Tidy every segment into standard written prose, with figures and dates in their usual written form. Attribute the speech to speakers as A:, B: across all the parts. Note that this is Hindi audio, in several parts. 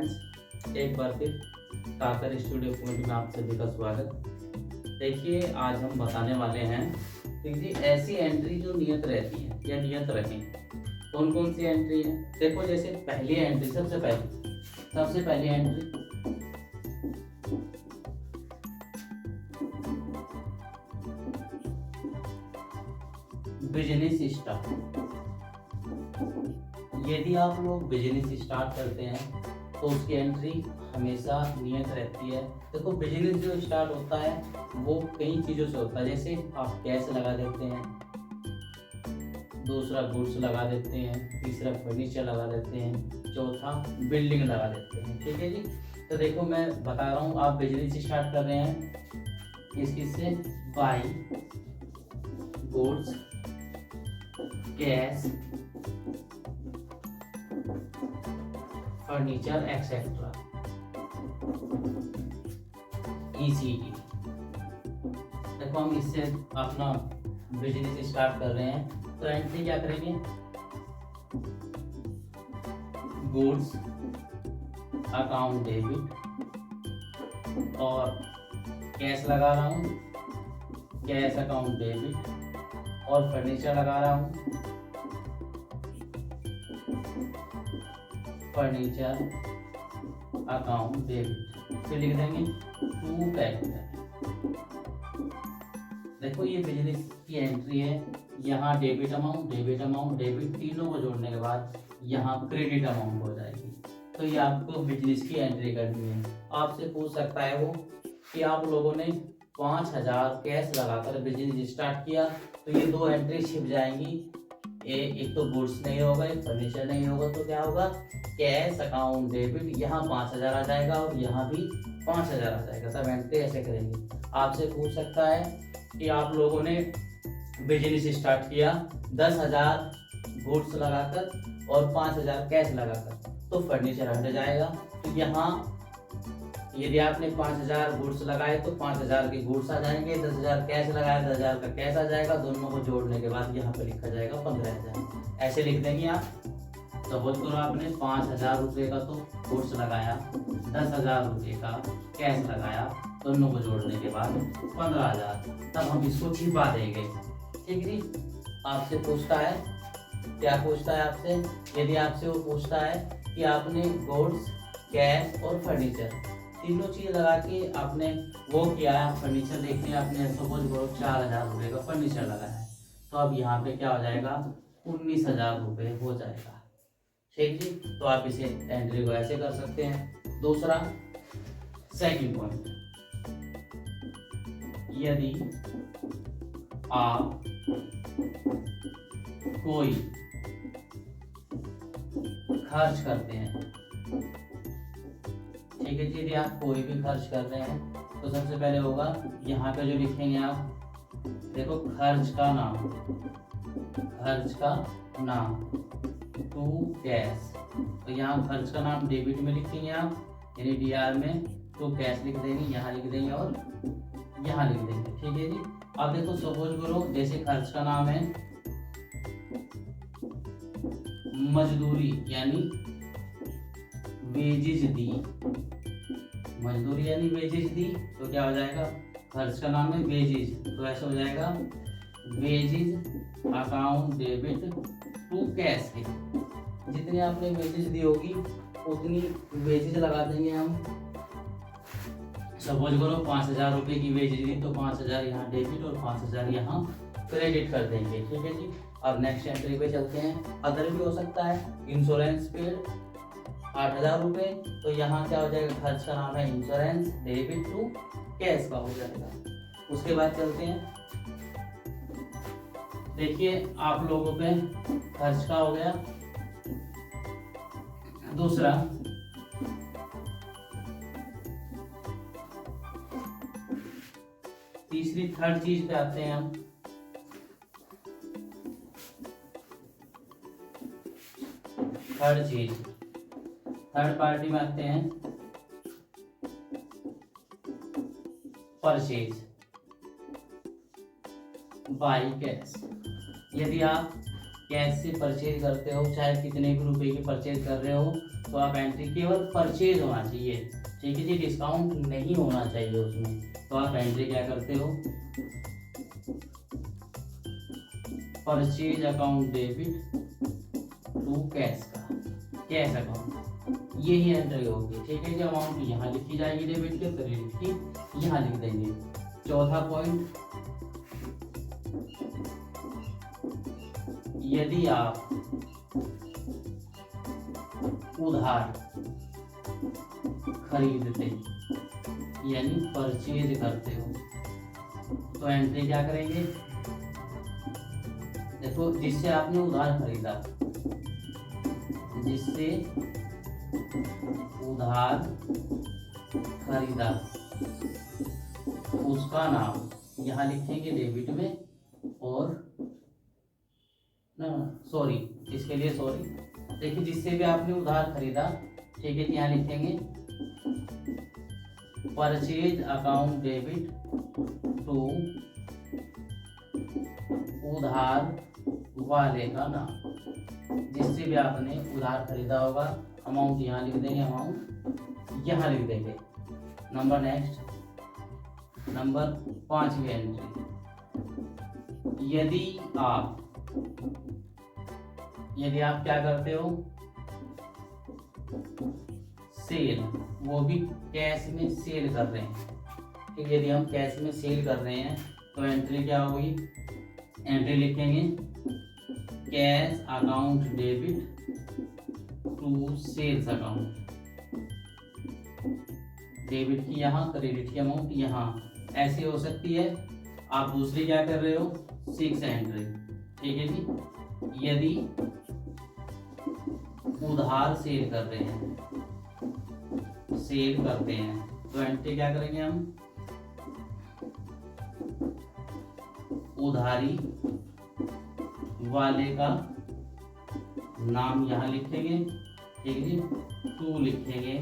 A: फ्रेंड्स, एक बार फिर काकर स्टूडियो पॉइंट में आप सभी का स्वागत। देखिए, आज हम बताने वाले हैं देखिए ऐसी एंट्री जो नियत रहती है या नियत रखें। कौन कौन सी एंट्री है? देखो, जैसे पहली एंट्री, सबसे पहली एंट्री बिजनेस स्टार्ट। यदि आप लोग बिजनेस स्टार्ट करते हैं तो उसकी एंट्री हमेशा नियत रहती है। देखो, बिजनेस जो स्टार्ट होता है वो कई चीज़ों से होता है। जैसे आप कैश लगा देते हैं, दूसरा गुड्स लगा देते हैं, तीसरा फर्नीचर लगा देते हैं, चौथा बिल्डिंग लगा देते हैं। ठीक है जी। तो देखो, मैं बता रहा हूँ, आप बिजनेस स्टार्ट कर रहे हैं इससे by goods, cash, furniture etcetera, ECT। देखो, हम इससे अपना बिजनेस स्टार्ट कर रहे हैं तो एंट्री क्या करेंगे? गुड्स अकाउंट डेबिट, और कैश लगा रहा हूँ, कैश अकाउंट डेबिट, और फर्नीचर लगा रहा हूँ, फर्नीचर अकाउंट डेबिट। फिर लिख देंगे टू कैपिटल। देखो, ये बिजनेस की एंट्री है। यहाँ डेबिट अमाउंट, डेबिट तीनों को जोड़ने के बाद यहाँ क्रेडिट अमाउंट हो जाएगी। तो ये आपको बिजनेस की एंट्री करनी है। आपसे पूछ सकता है वो कि आप लोगों ने 5,000 कैश लगाकर बिजनेस स्टार्ट किया, तो ये दो एंट्री छिप जाएंगी। एक तो गुड्स नहीं होगा, एक फर्नीचर नहीं होगा, तो क्या होगा? कैश अकाउंट डेबिट, यहाँ 5,000 आ जाएगा और यहाँ भी 5,000 आ जाएगा। सब एंट्री ऐसे करेंगे। आपसे पूछ सकता है कि आप लोगों ने बिजनेस स्टार्ट किया 10,000 गुड्स लगाकर और 5,000 कैश लगाकर, तो फर्नीचर हट जाएगा। तो यहाँ यदि आपने 5,000 गुड्स लगाए तो 5,000 के गुड्स आ जाएंगे, 10,000 कैश लगाया 10,000 का कैश आ जाएगा। दोनों को जोड़ने के बाद यहाँ पे लिखा जाएगा 15,000। ऐसे लिख देंगे आप। सपोज करो आपने 5,000 रुपये का तो गुड्स लगाया, 10,000 रुपये का कैश लगाया, दोनों को जोड़ने के बाद 15,000। तब हम इसको छिपा देंगे। ठीक है। आपसे पूछता है, क्या पूछता है आपसे? यदि आपसे वो पूछता है कि आपने गुड्स, कैश और फर्नीचर तीनों चीज लगा के आपने वो किया है, फर्नीचर देखने आपने सपोज करो 4,000 रुपये का फर्नीचर लगाया है, तो अब यहाँ पे क्या हो जाएगा? 19,000 रुपये हो जाएगा। ठीक जी। तो आप इसे एंट्री को ऐसे कर सकते हैं। दूसरा, सेकंड पॉइंट, यदि आप कोई खर्च करते हैं, ठीक है जी, यदि आप कोई भी खर्च कर रहे हैं तो सबसे पहले होगा यहाँ पे जो लिखेंगे आप, देखो, खर्च का नाम टू कैश। तो यहाँ खर्च का नाम डेबिट में लिखेंगे आप, यानी DR में, टू कैश लिख देंगे, यहाँ लिख देंगे और यहाँ लिख देंगे। ठीक है जी। अब देखो, सपोज करो जैसे खर्च का नाम है मजदूरी, यानी वेजेज दी, मजदूरी यानी वेजेज दी, तो क्या हो जाएगा? खर्च का नाम है वेजेज, तो ऐसा हो जाएगा wages account debit to cash है। जितनी आपने वेजेज दी होगी उतनी वेजेज लगा देंगे हम। सपोज करो 5,000 रुपये की वेजेज दी, तो 5,000 यहाँ डेबिट और 5,000 यहाँ क्रेडिट कर देंगे। ठीक है जी। अब नेक्स्ट एंट्री पे चलते हैं। अदर भी हो सकता है, इंश्योरेंस पेड 8,000 रुपये, तो यहाँ क्या हो जाएगा? खर्च का नाम है इंश्योरेंस, डेबिट टू कैश का हो जाएगा। उसके बाद चलते हैं, देखिए आप लोगों पे खर्च का हो गया। दूसरा, तीसरी थर्ड चीज पे आते हैं हम। थर्ड पार्टी में आते हैं, परचेज बाई कैश। यदि आप कैश से परचेज करते हो, चाहे कितने भी रुपए की परचेज कर रहे हो, तो आप एंट्री केवल परचेज होना चाहिए, ठीक है जी, डिस्काउंट नहीं होना चाहिए उसमें। तो आप एंट्री क्या करते हो, purchase account debit to cash का, कैश अकाउंट, यही एंट्री होगी, ठीक है जी। अमाउंट यहाँ लिखी जाएगी डेबिट के, क्रेडिट की यहाँ लिख देंगे। चौथा पॉइंट, यदि आप उधार खरीदते यानी परचेज करते हो तो एंट्री क्या करेंगे, देखो जिससे आपने उधार खरीदा, जिससे उधार खरीदा उसका नाम यहाँ लिखेंगे डेबिट में, और ना सॉरी, इसके लिए सॉरी, देखिए जिससे भी आपने उधार खरीदा, ठीक है, यहाँ लिखेंगे परचेज अकाउंट डेबिट टू उधार वाले का नाम, जिससे भी आपने उधार खरीदा होगा, अमाउंट यहाँ लिख देंगे, अमाउंट यहाँ लिख देंगे। नंबर नेक्स्ट, नंबर 5वीं एंट्री, यदि आप क्या करते हो, सेल, वो भी कैश में सेल कर रहे हैं, ठीक, यदि हम कैश में सेल कर रहे हैं तो एंट्री क्या होगी, एंट्री लिखेंगे cash account debit to sales account, debit की यहाँ, क्रेडिट की अमाउंट यहाँ, ऐसी हो सकती है। आप दूसरी क्या कर रहे हो, 6 एंट्री, ठीक है जी, यदि उधार सेल कर रहे हैं, सेल करते हैं तो एंट्री क्या करेंगे हम, उधारी वाले का नाम यहाँ लिखेंगे, ठीक है, टू लिखेंगे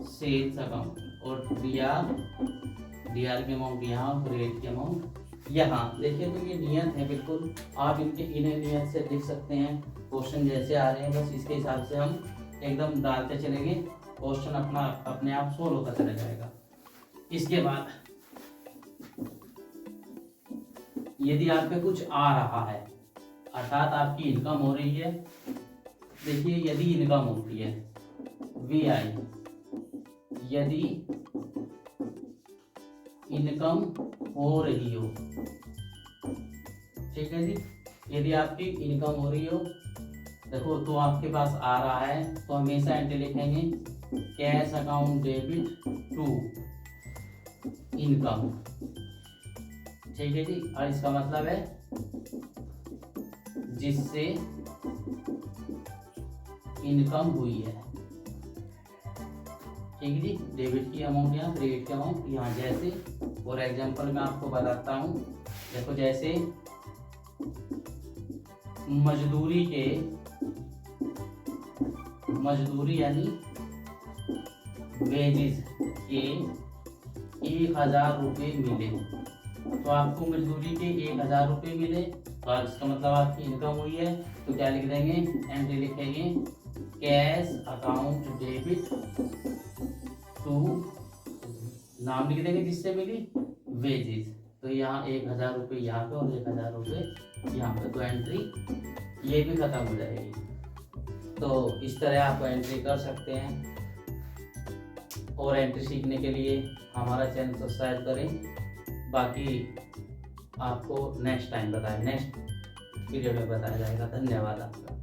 A: सेल्स अकाउंट, और डीआर की अमाउंट यहाँ, क्रेडिट की अमाउंट यहाँ। देखिए तो ये नियत है, बिल्कुल आप इनके इन्हें नियत से लिख सकते हैं, क्वेश्चन जैसे आ रहे हैं बस इसके हिसाब से हम एकदम डालते चलेंगे, क्वेश्चन अपने आप सोल्व होता चला जाएगा। इसके बाद यदि आप पे कुछ आ रहा है, अर्थात आपकी इनकम हो रही है, देखिए यदि इनकम होती है VI, यदि इनकम हो रही हो, ठीक है जी, यदि आपकी इनकम हो रही हो, देखो तो आपके पास आ रहा है तो हमेशा एंट्री लिखेंगे cash account debit to income, ठीक है जी, और इसका मतलब है जिससे इनकम हुई है, ठीक है जी, डेबिट की अमाउंट यहाँ, क्रेडिट की अमाउंट यहाँ। जैसे फॉर एग्जांपल मैं आपको बताता हूँ, देखो जैसे मजदूरी यानी वेजेस के 1000 रुपये मिले, तो आपको मजदूरी के 1000 रुपये मिले, तो इसका मतलब आपकी इनकम हुई है, तो क्या लिख देंगे, एंट्री लिखेंगे कैश अकाउंट डेबिट टू, नाम लिख देंगे जिससे मिली, वेजेस, तो यहाँ 1000 रुपये यहाँ पे और 1000 रुपये यहाँ पे, तो एंट्री ये भी खत्म हो जाएगी। तो इस तरह आप एंट्री कर सकते हैं, और एंट्री सीखने के लिए हमारा चैनल सब्सक्राइब करें, बाकी आपको नेक्स्ट टाइम नेक्स्ट पीरियड में बताया जाएगा। धन्यवाद आपका।